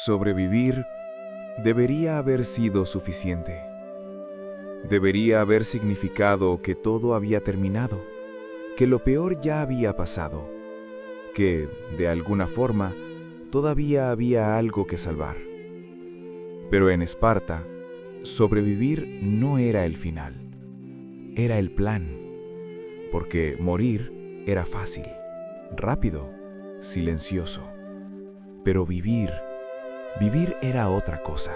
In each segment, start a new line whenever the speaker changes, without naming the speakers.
Sobrevivir debería haber sido suficiente. Debería haber significado que todo había terminado, que lo peor ya había pasado, que, de alguna forma, todavía había algo que salvar. Pero en Esparta, sobrevivir no era el final, era el plan, porque morir era fácil, rápido, silencioso. Pero vivir era otra cosa.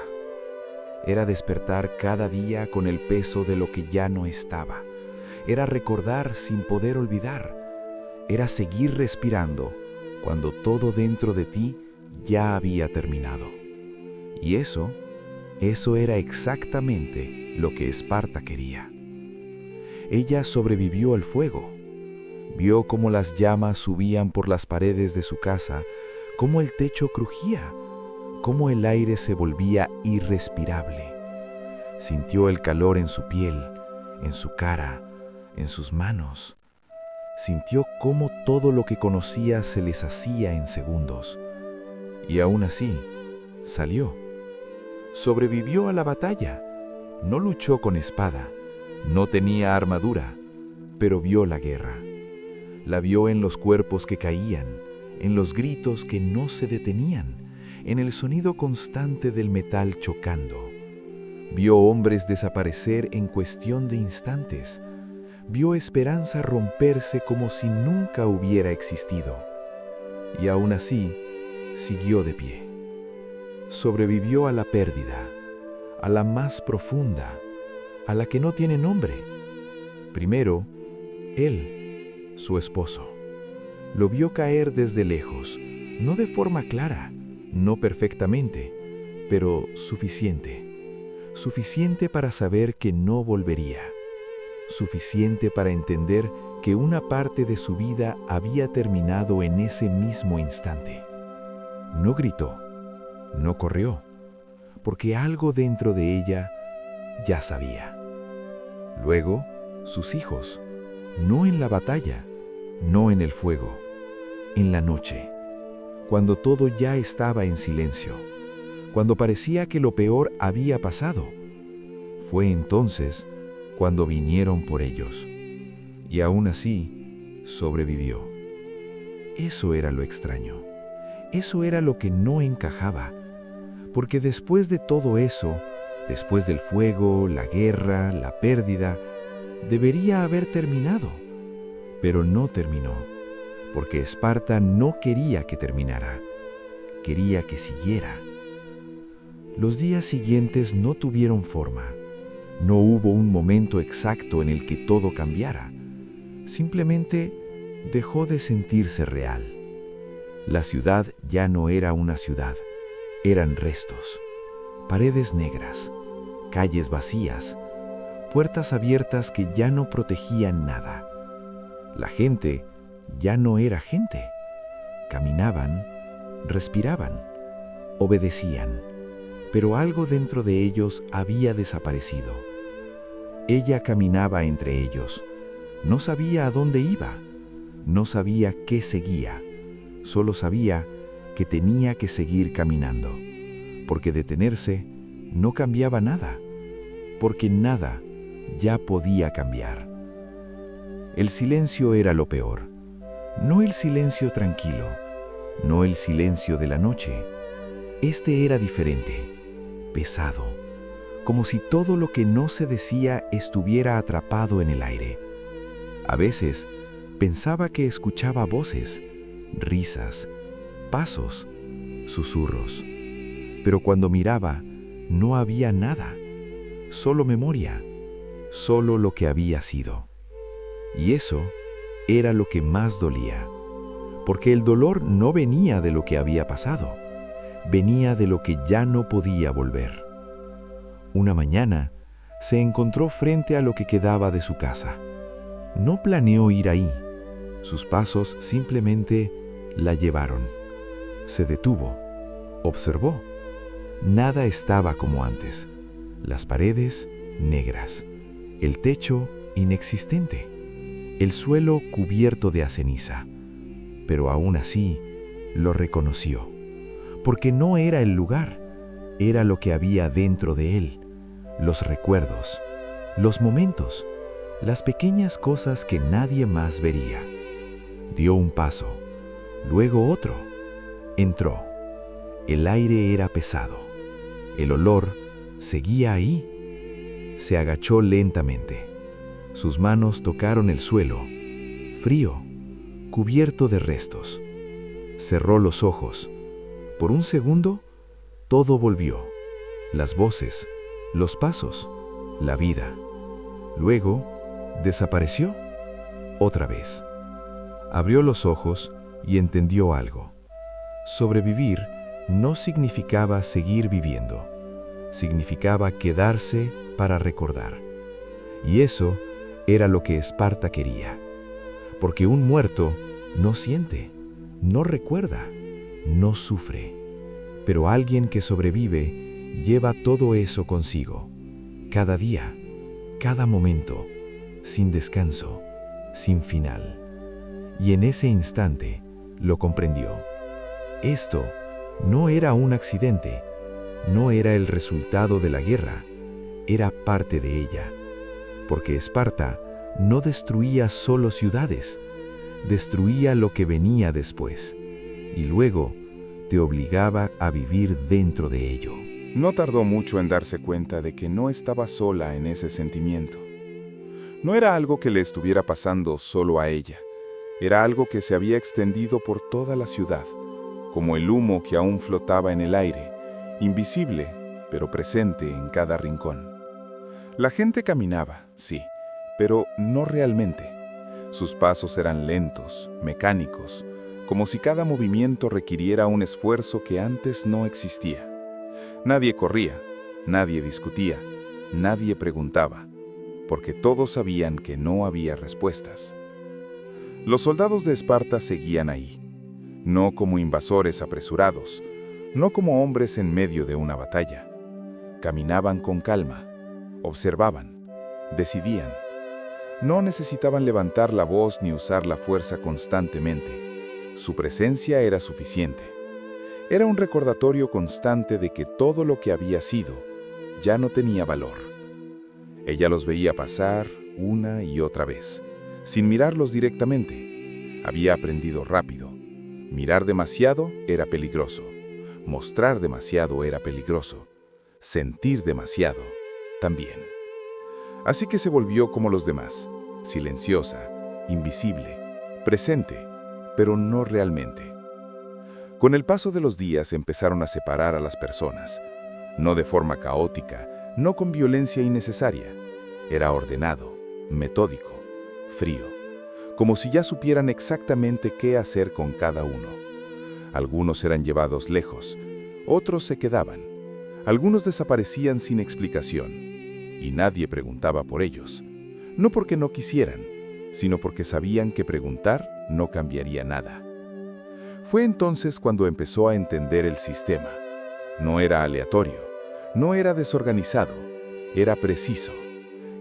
Era despertar cada día con el peso de lo que ya no estaba. Era recordar sin poder olvidar. Era seguir respirando cuando todo dentro de ti ya había terminado. Y eso era exactamente lo que Esparta quería. Ella sobrevivió al fuego. Vio cómo las llamas subían por las paredes de su casa, cómo el techo crujía, cómo el aire se volvía irrespirable. Sintió el calor en su piel, en su cara, en sus manos. Sintió cómo todo lo que conocía se les hacía en segundos. Y aún así, salió. Sobrevivió a la batalla. No luchó con espada, no tenía armadura, pero vio la guerra. La vio en los cuerpos que caían, en los gritos que no se detenían, en el sonido constante del metal chocando. Vio hombres desaparecer en cuestión de instantes. Vio esperanza romperse como si nunca hubiera existido. Y aún así, siguió de pie. Sobrevivió a la pérdida, a la más profunda, a la que no tiene nombre. Primero, él, su esposo. Lo vio caer desde lejos, no de forma clara, no perfectamente, pero suficiente. Suficiente para saber que no volvería. Suficiente para entender que una parte de su vida había terminado en ese mismo instante. No gritó, no corrió, porque algo dentro de ella ya sabía. Luego, sus hijos, no en la batalla, no en el fuego, en la noche, cuando todo ya estaba en silencio, cuando parecía que lo peor había pasado. Fue entonces cuando vinieron por ellos, y aún así sobrevivió. Eso era lo extraño, eso era lo que no encajaba, porque después de todo eso, después del fuego, la guerra, la pérdida, debería haber terminado, pero no terminó, porque Esparta no quería que terminara, quería que siguiera. Los días siguientes no tuvieron forma. No hubo un momento exacto en el que todo cambiara. Simplemente dejó de sentirse real. La ciudad ya no era una ciudad, eran restos, paredes negras, calles vacías, puertas abiertas que ya no protegían nada. La gente ya no era gente. Caminaban, respiraban, obedecían, pero algo dentro de ellos había desaparecido. Ella caminaba entre ellos. No sabía a dónde iba, no sabía qué seguía, solo sabía que tenía que seguir caminando, porque detenerse no cambiaba nada, porque nada ya podía cambiar. El silencio era lo peor, no el silencio tranquilo, no el silencio de la noche. Este era diferente, pesado, como si todo lo que no se decía estuviera atrapado en el aire. A veces pensaba que escuchaba voces, risas, pasos, susurros. Pero cuando miraba, no había nada, solo memoria, solo lo que había sido. Y eso era lo que más dolía, porque el dolor no venía de lo que había pasado, venía de lo que ya no podía volver. Una mañana se encontró frente a lo que quedaba de su casa. No planeó ir ahí. Sus pasos simplemente la llevaron. Se detuvo, observó. Nada estaba como antes. Las paredes negras, el techo inexistente, el suelo cubierto de ceniza. Pero aún así lo reconoció,
porque no era el lugar, era lo que había dentro de él, los recuerdos, los momentos, las pequeñas cosas que nadie más vería. Dio un paso, luego otro. Entró. El aire era pesado. El olor seguía ahí. Se agachó lentamente. Sus manos tocaron el suelo, frío, cubierto de restos. Cerró los ojos. Por un segundo, todo volvió. Las voces, los pasos, la vida. Luego, desapareció. Otra vez. Abrió los ojos y entendió algo. Sobrevivir no significaba seguir viviendo. Significaba quedarse para recordar. Y eso era lo que Esparta quería. Porque un muerto no siente, no recuerda, no sufre. Pero alguien que sobrevive lleva todo eso consigo. Cada día, cada momento, sin descanso, sin final. Y en ese instante lo comprendió. Esto no era un accidente, no era el resultado de la guerra, era parte de ella. Porque Esparta no destruía solo ciudades, destruía lo que venía después, y luego te obligaba a vivir dentro de ello.
No tardó mucho en darse cuenta de que no estaba sola en ese sentimiento. No era algo que le estuviera pasando solo a ella. Era algo que se había extendido por toda la ciudad, como el humo que aún flotaba en el aire, invisible, pero presente en cada rincón. La gente caminaba, sí, pero no realmente. Sus pasos eran lentos, mecánicos, como si cada movimiento requiriera un esfuerzo que antes no existía. Nadie corría, nadie discutía, nadie preguntaba, porque todos sabían que no había respuestas. Los soldados de Esparta seguían ahí, no como invasores apresurados, no como hombres en medio de una batalla. Caminaban con calma, observaban, decidían. No necesitaban levantar la voz ni usar la fuerza constantemente. Su presencia era suficiente. Era un recordatorio constante de que todo lo que había sido ya no tenía valor. Ella los veía pasar una y otra vez, sin mirarlos directamente. Había aprendido rápido. Mirar demasiado era peligroso. Mostrar demasiado era peligroso. Sentir demasiado también. Así que se volvió como los demás, silenciosa, invisible, presente, pero no realmente. Con el paso de los días empezaron a separar a las personas, no de forma caótica, no con violencia innecesaria. Era ordenado, metódico, frío, como si ya supieran exactamente qué hacer con cada uno. Algunos eran llevados lejos, otros se quedaban, algunos desaparecían sin explicación, y nadie preguntaba por ellos, no porque no quisieran, sino porque sabían que preguntar no cambiaría nada. Fue entonces cuando empezó a entender el sistema. No era aleatorio, no era desorganizado, era preciso.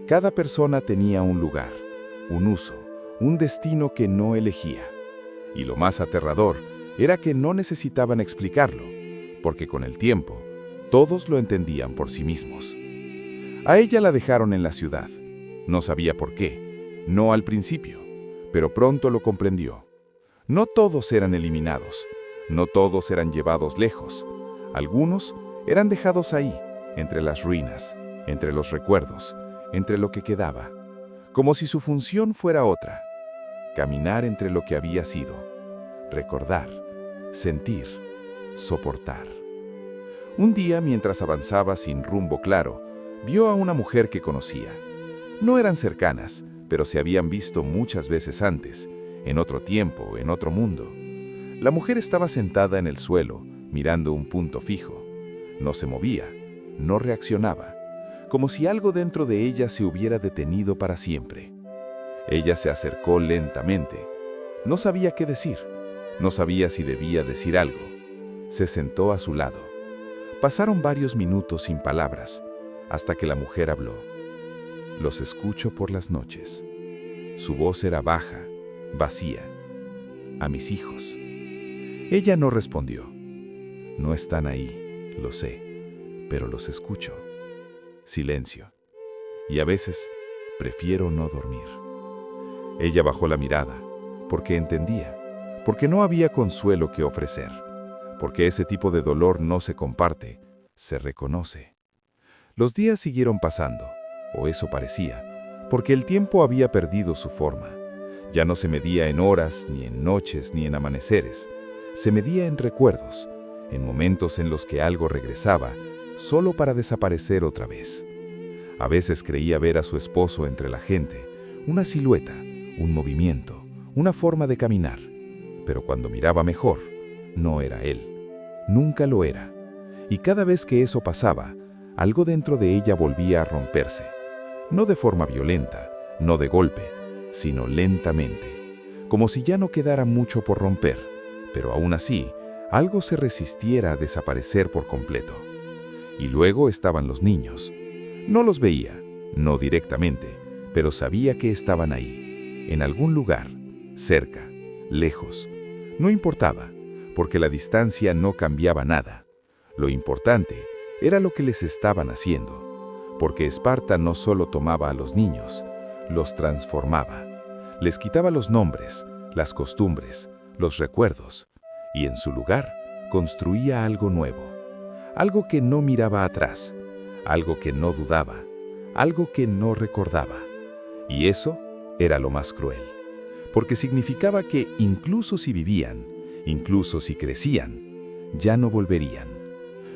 Cada persona tenía un lugar, un uso, un destino que no elegía. Y lo más aterrador era que no necesitaban explicarlo, porque con el tiempo, todos lo entendían por sí mismos. A ella la dejaron en la ciudad. No sabía por qué, no al principio, pero pronto lo comprendió. No todos eran eliminados, no todos eran llevados lejos. Algunos eran dejados ahí, entre las ruinas, entre los recuerdos, entre lo que quedaba, como si su función fuera otra: caminar entre lo que había sido, recordar, sentir, soportar. Un día, mientras avanzaba sin rumbo claro, vio a una mujer que conocía. No eran cercanas, pero se habían visto muchas veces antes, en otro tiempo, en otro mundo. La mujer estaba sentada en el suelo, mirando un punto fijo. No se movía, no reaccionaba, como si algo dentro de ella se hubiera detenido para siempre. Ella se acercó lentamente. No sabía qué decir, no sabía si debía decir algo. Se sentó a su lado. Pasaron varios minutos sin palabras, hasta que la mujer habló. «Los escucho por las noches». Su voz era baja, vacía. «A mis hijos». Ella no respondió.
No están ahí, lo sé, pero los escucho. Silencio. Y a veces prefiero no dormir. Ella bajó la mirada, porque entendía, porque no había consuelo que ofrecer, porque ese tipo de dolor no se comparte, se reconoce. Los días siguieron pasando, o eso parecía, porque el tiempo había perdido su forma. Ya no se medía en horas, ni en noches, ni en amaneceres. Se medía en recuerdos, en momentos en los que algo regresaba, solo para desaparecer otra vez. A veces creía ver a su esposo entre la gente, una silueta, un movimiento, una forma de caminar. Pero cuando miraba mejor, no era él. Nunca lo era. Y cada vez que eso pasaba, algo dentro de ella volvía a romperse. No de forma violenta, no de golpe, sino lentamente. Como si ya no quedara mucho por romper, pero aún así, algo se resistiera a desaparecer por completo. Y luego estaban los niños. No los veía, no directamente, pero sabía que estaban ahí, en algún lugar, cerca, lejos. No importaba, porque la distancia no cambiaba nada. Lo importante era lo que les estaban haciendo, porque Esparta no solo tomaba a los niños, los transformaba. Les quitaba los nombres, las costumbres, los recuerdos, y en su lugar construía algo nuevo, algo que no miraba atrás, algo que no dudaba, algo que no recordaba. Y eso era lo más cruel, porque significaba que incluso si vivían, incluso si crecían, ya no volverían.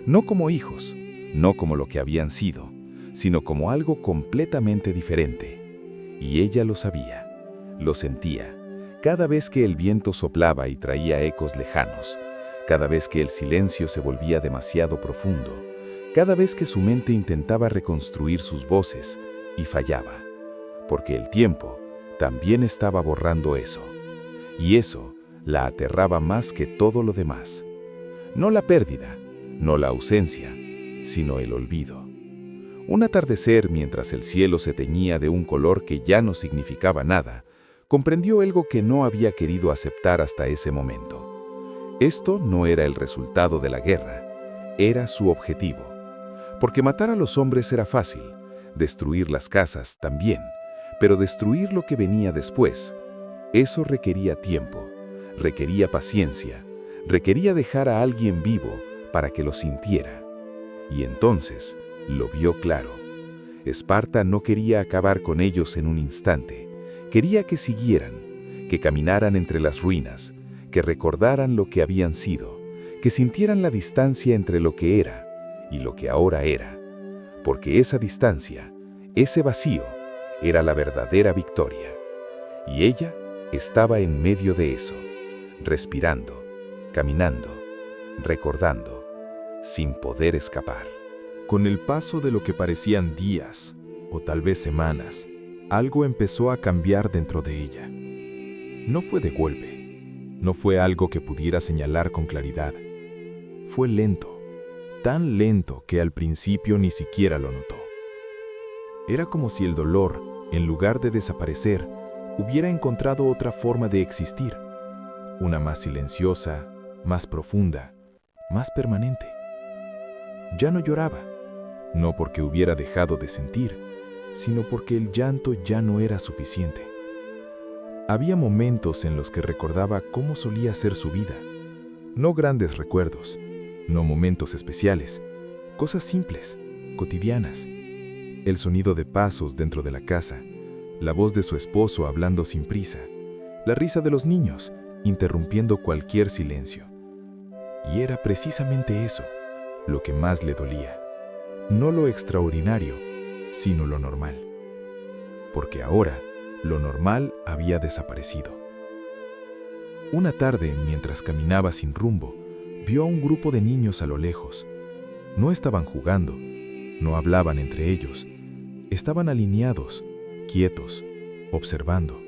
No como hijos, no como lo que habían sido, sino como algo completamente diferente. Y ella lo sabía, lo sentía, cada vez que el viento soplaba y traía ecos lejanos, cada vez que el silencio se volvía demasiado profundo, cada vez que su mente intentaba reconstruir sus voces y fallaba, porque el tiempo también estaba borrando eso, y eso la aterraba más que todo lo demás. No la pérdida, no la ausencia, sino el olvido. Un atardecer, mientras el cielo se teñía de un color que ya no significaba nada, comprendió algo que no había querido aceptar hasta ese momento. Esto no era el resultado de la guerra, era su objetivo. Porque matar a los hombres era fácil, destruir las casas también, pero destruir lo que venía después, eso requería tiempo, requería paciencia, requería dejar a alguien vivo para que lo sintiera. Y entonces lo vio claro. Esparta no quería acabar con ellos en un instante. Quería que siguieran, que caminaran entre las ruinas, que recordaran lo que habían sido, que sintieran la distancia entre lo que era y lo que ahora era. Porque esa distancia, ese vacío, era la verdadera victoria. Y ella estaba en medio de eso, respirando, caminando, recordando, sin poder escapar.
Con el paso de lo que parecían días, o tal vez semanas, algo empezó a cambiar dentro de ella. No fue de golpe, no fue algo que pudiera señalar con claridad. Fue lento, tan lento que al principio ni siquiera lo notó. Era como si el dolor, en lugar de desaparecer, hubiera encontrado otra forma de existir, una más silenciosa, más profunda, más permanente. Ya no lloraba, no porque hubiera dejado de sentir, sino porque el llanto ya no era suficiente. Había momentos en los que recordaba cómo solía ser su vida. No grandes recuerdos, no momentos especiales, cosas simples, cotidianas. El sonido de pasos dentro de la casa, la voz de su esposo hablando sin prisa, la risa de los niños interrumpiendo cualquier silencio. Y era precisamente eso lo que más le dolía. No lo extraordinario, sino lo normal. Porque ahora, lo normal había desaparecido. Una tarde, mientras caminaba sin rumbo, vio a un grupo de niños a lo lejos. No estaban jugando, no hablaban entre ellos. Estaban alineados, quietos, observando.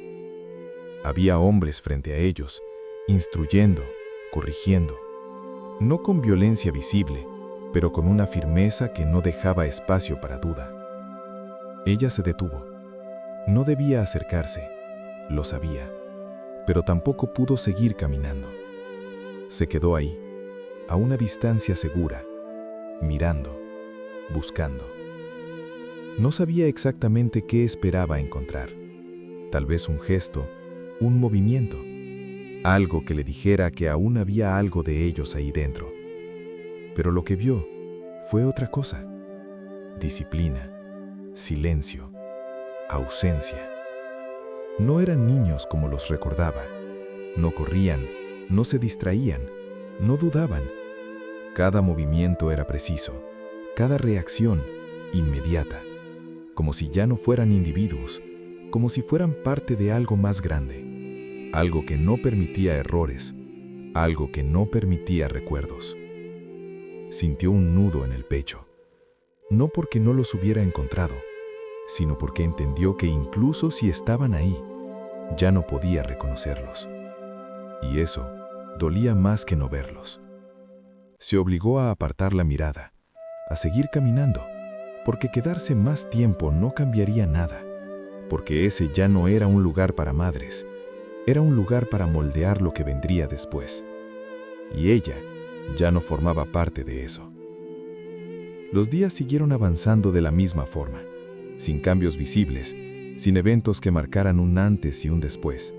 Había hombres frente a ellos, instruyendo, corrigiendo. No con violencia visible, pero con una firmeza que no dejaba espacio para duda. Ella se detuvo. No debía acercarse, lo sabía, pero tampoco pudo seguir caminando. Se quedó ahí,
a una distancia segura, mirando, buscando. No sabía exactamente qué esperaba encontrar. Tal vez un gesto, un movimiento, algo que le dijera que aún había algo de ellos ahí dentro. Pero lo que vio fue otra cosa: disciplina, silencio, ausencia. No eran niños como los recordaba. No corrían, no se distraían, no dudaban. Cada movimiento era preciso, cada reacción inmediata, como si ya no fueran individuos, como si fueran parte de algo más grande, algo que no permitía errores, algo que no permitía recuerdos. Sintió un nudo en el pecho, no porque no los hubiera encontrado, sino porque entendió que incluso si estaban ahí, ya no podía reconocerlos. Y eso dolía más que no verlos. Se obligó a apartar la mirada, a seguir caminando, porque quedarse más tiempo no cambiaría nada, porque ese ya no era un lugar para madres, era un lugar para moldear lo que vendría después. Y ella ya no formaba parte de eso. Los días siguieron avanzando de la misma forma, sin cambios visibles, sin eventos que marcaran un antes y un después.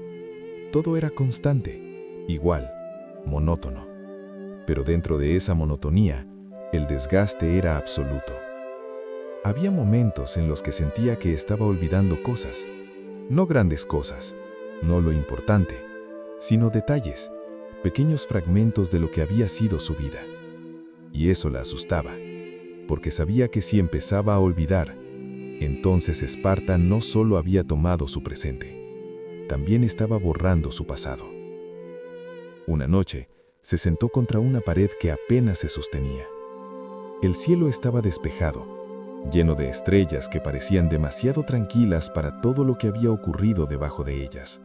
Todo era constante, igual, monótono. Pero dentro de esa monotonía, el desgaste era absoluto. Había momentos en los que sentía que estaba olvidando cosas, no grandes cosas, no lo importante, sino detalles, pequeños fragmentos de lo que había sido su vida. Y eso la asustaba, porque sabía que si empezaba a olvidar, entonces Esparta no solo había tomado su presente, también estaba borrando su pasado. Una noche, se sentó contra una pared que apenas se sostenía. El cielo estaba despejado, lleno de estrellas que parecían demasiado tranquilas para todo lo que había ocurrido debajo de ellas.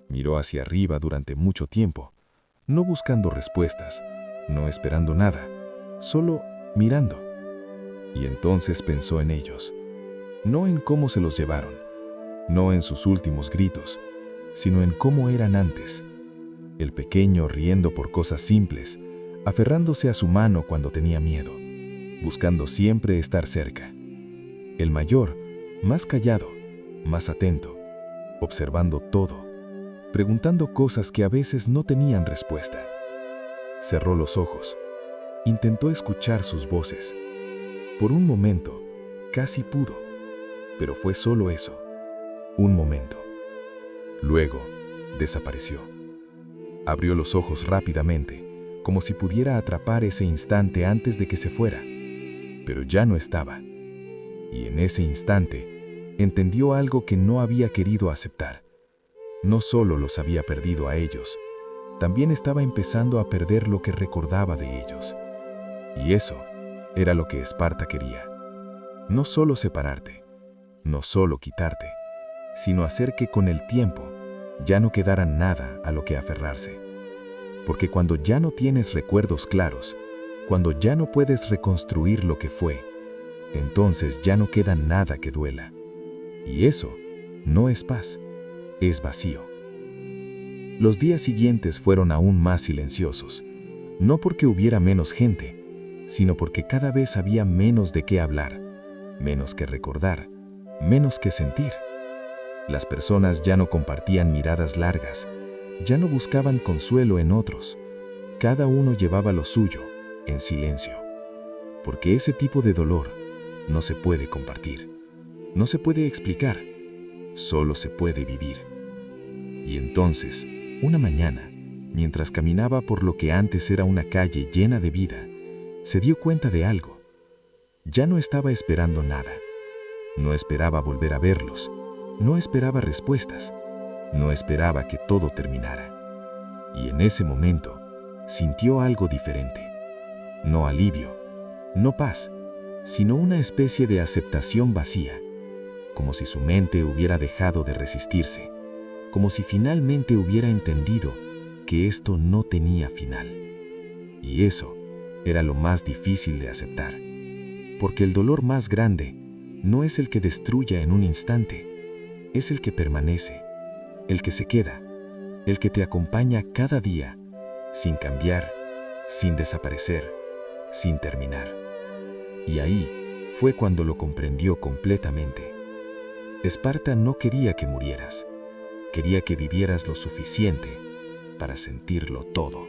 Miró hacia arriba durante mucho tiempo, no buscando respuestas, no esperando nada, solo mirando. Y entonces pensó en ellos, no en cómo se los llevaron, no en sus últimos gritos, sino en cómo eran antes. El pequeño riendo por cosas simples, aferrándose a su mano cuando tenía miedo, buscando siempre estar cerca. El mayor, más callado, más atento, observando todo, preguntando cosas que a veces no tenían respuesta. Cerró los ojos, intentó escuchar sus voces. Por un momento, casi pudo, pero fue solo eso, un momento. Luego, desapareció. Abrió los ojos rápidamente, como si pudiera atrapar ese instante antes de que se fuera, pero ya no estaba. Y en ese instante, entendió algo que no había querido aceptar. No solo los había perdido a ellos, también estaba empezando a perder lo que recordaba de ellos. Y eso era lo que Esparta quería. No solo separarte, no solo quitarte, sino hacer que con el tiempo ya no quedara nada a lo que aferrarse. Porque cuando ya no tienes recuerdos claros, cuando ya no puedes reconstruir lo que fue, entonces ya no queda nada que duela. Y eso no es paz, es vacío. Los días siguientes fueron aún más silenciosos, no porque hubiera menos gente, sino porque cada vez había menos de qué hablar, menos que recordar, menos que sentir. Las personas ya no compartían miradas largas, ya no buscaban consuelo en otros. Cada uno llevaba lo suyo, en silencio. Porque ese tipo de dolor no se puede compartir, no se puede explicar, solo se puede vivir. Y entonces, una mañana, mientras caminaba por lo que antes era una calle llena de vida, se dio cuenta de algo. Ya no estaba esperando nada. No esperaba volver a verlos. No esperaba respuestas, no esperaba que todo terminara. Y en ese momento, sintió algo diferente. No alivio, no paz, sino una especie de aceptación vacía, como si su mente hubiera dejado de resistirse, como si finalmente hubiera entendido que esto no tenía final. Y eso era lo más difícil de aceptar, porque el dolor más grande no es el que destruya en un instante, es el que permanece, el que se queda, el que te acompaña cada día, sin cambiar, sin desaparecer, sin terminar. Y ahí fue cuando lo comprendió completamente. Esparta no quería que murieras, quería que vivieras lo suficiente para sentirlo todo.